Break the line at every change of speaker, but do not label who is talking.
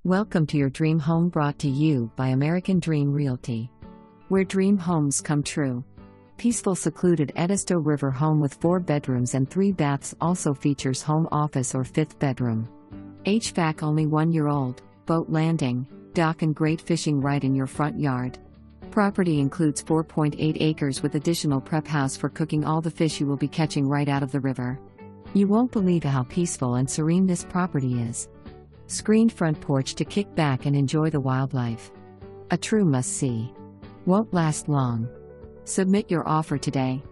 Welcome to your dream home, brought to you by American Dream Realty, where dream homes come true. Peaceful, secluded Edisto River home with 4 bedrooms and 3 baths also features home office or 5th bedroom. HVAC only 1 year old, boat landing, dock and great fishing right in your front yard. Property includes 4.8 acres with additional prep house for cooking all the fish you will be catching right out of the river. You won't believe how peaceful and serene this property is. Screened front porch to kick back and enjoy the wildlife. A true must-see. Won't last long. Submit your offer today.